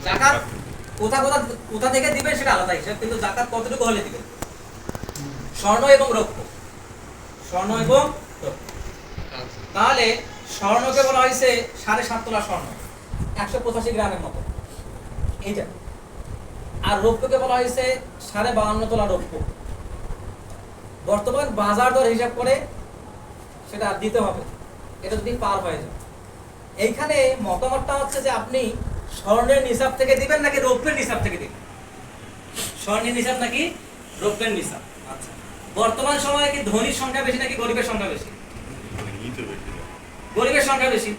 জাকাত কোথা কোথা কোথা থেকে দিবেন সেটা আলাদা হিসাব, কিন্তু জাকাত কতটুকু হলে দিবেন? স্বর্ণ এবং রৌপ্য, স্বর্ণ এবং রৌপ্য। তাহলে স্বর্ণকে বলা হয়েছে 7.5 তোলা স্বর্ণ, 185 গ্রামের মতো এইটা। আর রৌপ্যকে বলা হয়েছে 52.5 তোলা রৌপ্য। বর্তমান বাজার দর হিসাব করে সেটা দিতে হবে, এটা যদি পার হয়ে যায়। এইখানে মতামতটা হচ্ছে যে আপনি স্বর্ণের নিসাব থেকে দিবেন নাকি রৌপ্যের নিসাব থেকে দিবেন? স্বর্ণের নিসাব নাকি রৌপ্যের নিসাব? আচ্ছা, বর্তমান সময়ে কি ধনীর সংখ্যা বেশি নাকি গরিবের সংখ্যা বেশি? গরিবের সংখ্যা বেশি।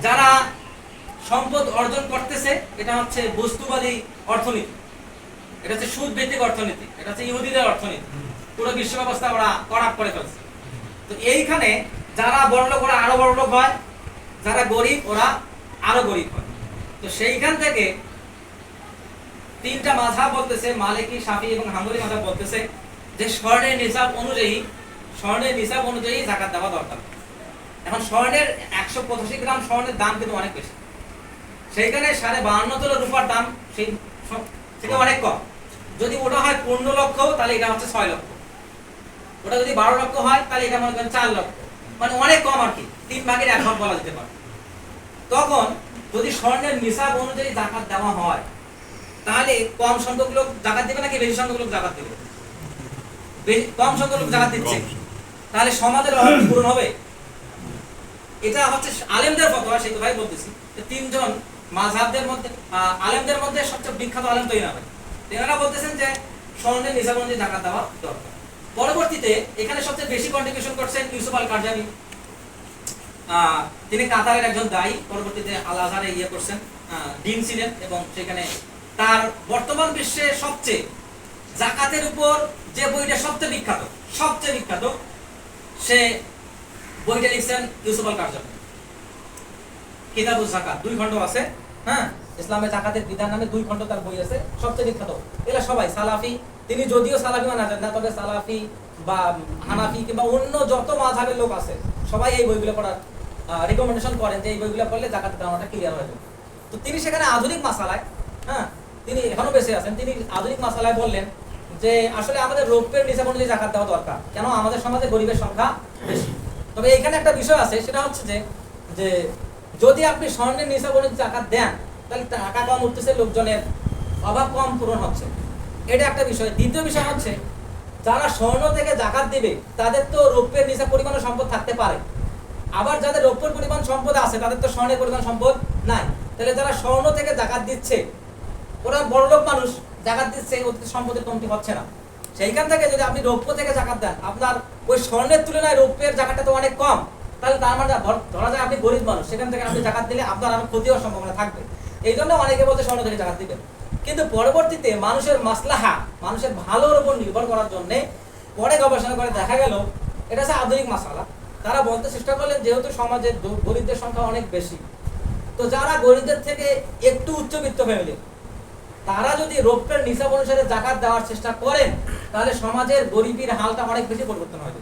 যারা সম্পদ অর্জন করতেছে এটা হচ্ছে বস্তুবাদী অর্থনীতি, এটা হচ্ছে সুদ ভিত্তিক অর্থনীতি, এটা হচ্ছে ইহুদিদের অর্থনীতি। পুরো বিশ্ব ব্যবস্থা ওরা করাপ করে ফেলছে। তো এইখানে যারা বড়লোক ওরা আরো বড়লোক হয়, যারা গরিব ওরা আরো গরিব হয়। তো সেইখান থেকে তিনটা মাযহাব বলতেছে, মালিকি, শাফি এবং হাম্বলি মাযহাব বলতেছে যে স্বর্ণের নিসাব অনুযায়ী যাকাত দেওয়া দরকার। এখন স্বর্ণের 185 গ্রাম স্বর্ণের দাম কিন্তু অনেক বেশি, সেইখানে 52.5 তোলা রূপার দাম সেটা অনেক কম। যদি ওটা হয় 15 লক্ষ তাহলে এটা হচ্ছে 6 লক্ষ, ওটা যদি 12 লক্ষ হয় তাহলে এটা মনে করেন 4 লক্ষ, মানে অনেক কম আর কি, 3 ভাগের 1 ভাগ বলা যেতে পারে। তখন যদি স্বর্ণের নিসাব অনুযায়ী যাকাত দেওয়া হয় তাহলে কম সংখ্যক লোক যাকাত দিবে নাকি বেশি সংখ্যক লোক যাকাত দিবে? কম সংখ্যক লোক যাকাত দিচ্ছে, তাহলে সমাজের অভাব পূরণ হবে। এটা হচ্ছে আলেমদের ফতোয়া, সেই কথাই বলতেছি। তিনজন মাযহাবদের মধ্যে আলেমদের মধ্যে সবচেয়ে বিখ্যাত আলেম তো ইনারা, তেনারা বলতেছেন যে স্বর্ণের নিসাব অনুযায়ী যাকাত দেওয়া দরকার। পরবর্তীতে এখানে সবচেয়ে বেশি কন্ট্রিবিউশন করছেন ইউসুফ আল কারজানি, তিনি কাতারের একজন দায়ী, পরবর্তীতে আল আজহারে করছেন, ডিন ছিলেন, এবং সেখানে তার বর্তমান বিশ্বে সবচেয়ে যাকাতের উপর যে বইটা সবচেয়ে বিখ্যাত সে বইটা লিখছেন ইউসুফ আল কারজানি, কিতাবুজ যাকাত, 2 খণ্ড আছে। হ্যাঁ, ইসলামে যাকাতের বিধান নামে 2 খণ্ড তার বই আছে, সবচেয়ে বিখ্যাত। এরা সবাই সালাফি, তিনি যদিও সালাফি মানা যায় না, তবে সালাফি বা হানাফি কিংবা অন্য যত মাযহাবের লোক আছে সবাই এই বইগুলো পড়ার রিকমেন্ডেশন করেন যে এই বইগুলো পড়লে যাকাতের ধারণাটা ক্লিয়ার হয়ে যাবে। তো তিনি সেখানে আধুনিক মাসালায়, তিনি এখনো বেঁচে আছেন, তিনি আধুনিক মাসালায় বললেন যে আসলে আমাদের রৌপ্যের নিসাব অনুযায়ী যাকাত দেওয়া দরকার, কেন আমাদের সমাজে গরিবের সংখ্যা বেশি। তবে এখানে একটা বিষয় আছে, সেটা হচ্ছে যে যদি আপনি স্বর্ণের নিসাব অনুযায়ী যাকাত দেন তাহলে টাকা কম উঠতেছে, লোকজনের অভাব কম পূরণ হচ্ছে, এটা একটা বিষয়। দ্বিতীয় বিষয় হচ্ছে যারা স্বর্ণ থেকে যাকাত দিবে তাদের তো রৌপ্যের নিসাব পরিমাণ সম্পদ থাকতে পারে, আবার যাদের রৌপ্যের পরিমাণ সম্পদ আছে তাদের তো স্বর্ণের পরিমাণ সম্পদ নাই। তাহলে যারা স্বর্ণ থেকে যাকাত দিচ্ছে ওরা বড়লোক মানুষ, যাকাত দিচ্ছে, ওদের সম্পদের কমতি হচ্ছে না। সেইখান থেকে যদি আপনি রৌপ্য থেকে যাকাত দেন, আপনার ওই স্বর্ণের তুলনায় রৌপ্যের যাকাতটা তো অনেক কম, তাহলে তার মানে ধরা যায় আপনি গরিব মানুষ, সেখান থেকে আপনি যাকাত দিলে আপনার আরো ক্ষতি হওয়ার সম্ভাবনা থাকবে। এই জন্য অনেকে বলতে স্বর্ণ থেকে যাকাত দিবেন। কিন্তু পরবর্তীতে মানুষের মাসলাহা, মানুষের ভালোর উপর নির্ভর করার জন্য পরে গবেষণা করে দেখা গেল এটা হচ্ছে আধুনিক মাসালা। তারা বলতে চেষ্টা করলেন যেহেতু সমাজের গরিবদের সংখ্যা অনেক বেশি, তো যারা গরিবদের থেকে একটু উচ্চবিত্ত ফ্যামিলি তারা যদি রৌপ্যের নিসাব অনুসারে যাকাত দেওয়ার চেষ্টা করেন তাহলে সমাজের গরিবের হালটা অনেক বেশি পরিবর্তন হবে।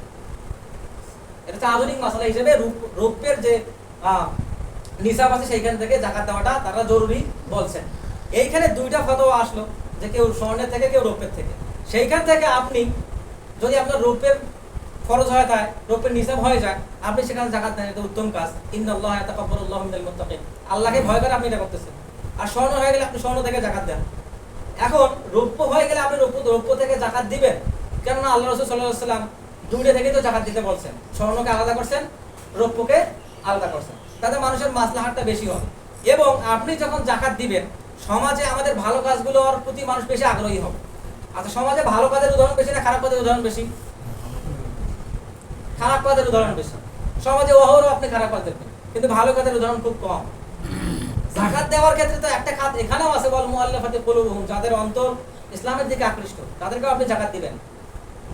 এটা হচ্ছে আধুনিক মাসালা হিসেবে রৌপ্যের যে নিসাব আছে সেইখান থেকে যাকাত দেওয়াটা তারা জরুরি বলছেন। এইখানে 2টা ফতোয়া আসলো, যে কেউ স্বর্ণের থেকে কেউ রৌপ্যের থেকে। সেইখান থেকে আপনি যদি আপনার রৌপ্যের খরচ হয়ে যায়, রৌপ্যের নিসাব হয়ে যায়, আপনি সেখানে যাকাত দেন, এটা উত্তম কাজ। ইন্নাল্লাহা ইয়াতাকাব্বালুল্লাহু মিনাল মুত্তাকিন, আল্লাহকে ভয় করে আপনি এটা করতেছেন। আর স্বর্ণ হয়ে গেলে আপনি স্বর্ণ থেকে যাকাত দেন। এখন রৌপ্য হয়ে গেলে আপনি রৌপ্য থেকে যাকাত দিবেন, কেননা আল্লাহ রাসূল সাল্লাল্লাহু আলাইহি ওয়াসাল্লাম 2টা থেকে তো যাকাত দিতে বলছেন, স্বর্ণকে আলাদা করছেন, রৌপ্যকে আলাদা করছেন, তাতে মানুষের মাসলাহাতটা বেশি হবে। এবং আপনি যখন যাকাত দিবেন সমাজে আমাদের ভালো কাজগুলোর প্রতি মানুষ বেশি আগ্রহী হবে। আচ্ছা, সমাজে ভালো কাজের উদাহরণ বেশি না খারাপ কাজের উদাহরণ বেশি? খারাপ কাজের উদাহরণ বেশি। সমাজে অহরহ আপনি খারাপ কাজ দেখবেন, কিন্তু ভালো কাজের উদাহরণ খুব কম। যাকাত দেওয়ার ক্ষেত্রে তো একটা খাত এখানেও আছে, বল মুআল্লাফাতি কুলুবুহুম, যাদের অন্তর ইসলামের দিকে আকৃষ্ট তাদেরকেও আপনি যাকাত দিবেন।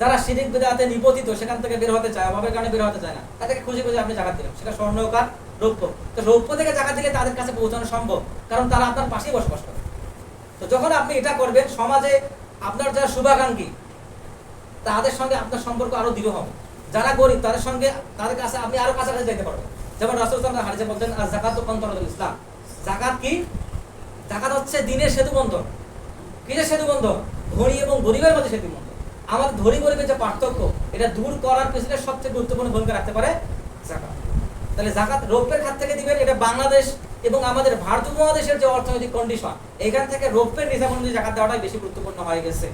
যারা শিরক বিদআতে নিপতিত, সেখান থেকে বের হতে চায়, অভাবের কারণে বের হতে চায় না, তাদেরকে খুঁজে খুঁজে আপনি যাকাত দিলেন, সেটা স্বর্ণ হোক আর রৌপ্য। তো রৌপ্য থেকে যাকাত দিলে তাদের কাছে পৌঁছানো সম্ভব, কারণ তারা আপনার পাশেই বসবাস করে। তো যখন আপনি এটা করবেন, সমাজে আপনার যারা শুভাকাঙ্ক্ষী তাদের সঙ্গে আপনার সম্পর্ক আরো দৃঢ় হবে। যারা গরিব তাদের সঙ্গে, তাদের কাছে আপনি আরো কাছাকাছি যেতে পারবেন। যেমন রাসূল সাল্লাল্লাহু আলাইহি ওয়াসাল্লাম বলতেন, আর যাকাতু কানতারাতুল ইসলাম, যাকাত কি? জাকাত হচ্ছে দিনের সেতু বন্ধন। কিসের সেতু বন্ধন? ধনী এবং গরিবের মধ্যে সেতু বন্ধন। আমাদের ধনী গরিবের যে পার্থক্য, এটা দূর করার পেছনে সবচেয়ে গুরুত্বপূর্ণ ভূমিকা রাখতে পারে জাকাত। তাহলে জাকাত রৌপ্যের খাত থেকে দিবেন, এটা বাংলাদেশ এবং আমাদের ভারত উপমহাদেশের যে অর্থনৈতিক কন্ডিশন, এখান থেকে রৌপ্যের নিজাম অনুযায়ী জাকাত দেওয়াটাই বেশি গুরুত্বপূর্ণ হয়ে গেছে।